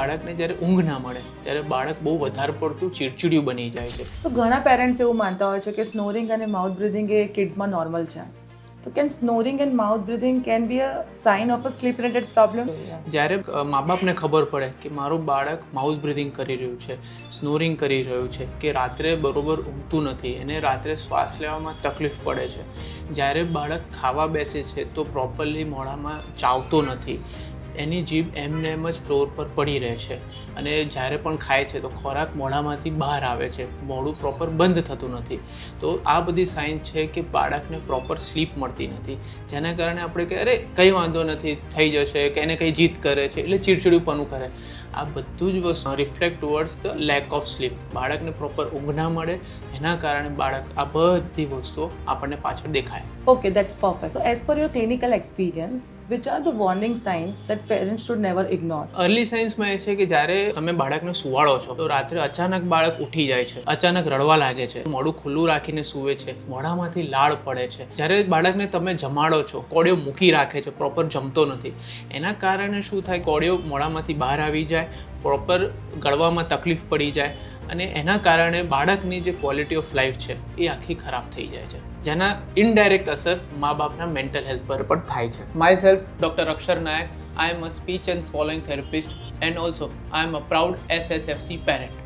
બાળકને જ્યારે ઊંઘ ના મળે ત્યારે બાળક બહુ વધારે પડતું ચીડચીડિયું બની જાય છે. સો ઘણા પેરેન્ટ્સ એવું માનતા હોય છે કે સ્નોરિંગ અને માઉથ બ્રીથિંગ એ કિડ્સમાં નોર્મલ છે. તો can snoring and mouth breathing can be a sign of a sleep related problem? જ્યારે મા બાપને ખબર પડે કે મારું બાળક માઉથ બ્રીથિંગ કરી રહ્યું છે, સ્નોરિંગ કરી રહ્યું છે, કે રાત્રે બરોબર ઊંઘતું નથી, એને રાત્રે શ્વાસ લેવામાં તકલીફ પડે છે, જ્યારે બાળક ખાવા બેસે છે તો પ્રોપરલી મોઢામાં ચાવતો નથી, એની જીભ એમને એમ જ ફ્લોર પર પડી રહે છે, અને જ્યારે પણ ખાય છે તો ખોરાક મોઢામાંથી બહાર આવે છે, મોઢું પ્રોપર બંધ થતું નથી, તો આ બધી સાઇન છે કે બાળકને પ્રોપર સ્લીપ મળતી નથી, જેના કારણે આપણે કે અરે કંઈ વાંધો નથી, થઈ જશે, કે એને કંઈ જીદ કરે છે એટલે ચીડચીડુંપણું કરે. આ બધું જ વસ્તુ reflect towards the lack of sleep. બાળકને પ્રોપર ઊંઘ ના મળે એના કારણે બાળક આ બધી વસ્તુઓ આપણને પાછળ દેખાય. Okay, that's perfect. So as per your clinical experience, which are the warning signs that parents should never ignore? Early સાયન્સમાં એ છે કે જ્યારે તમે બાળકને સુવાડો છો તો રાત્રે અચાનક બાળક ઉઠી જાય છે, અચાનક રડવા લાગે છે, મોઢું ખુલ્લું રાખીને સૂવે છે, મોઢામાંથી લાળ પડે છે, જ્યારે બાળકને તમે જમાડો છો, કોડિયો મૂકી રાખે છે, પ્રોપર જમતો નથી, એના કારણે શું થાય, કોડિયો મોઢામાંથી બહાર આવી જાય, પ્રોપર ગળવામાં તકલીફ પડી જાય, અને એના કારણે બાળકની જે ક્વોલિટી ઓફ લાઈફ છે એ આખી ખરાબ થઈ જાય છે, જેના ઇનડાયરેક્ટ અસર મા બાપના મેન્ટલ હેલ્થ પર પણ થાય છે. My self doctor Akshar Nayak, I am a speech and swallowing therapist and also I am a proud SSFC parent.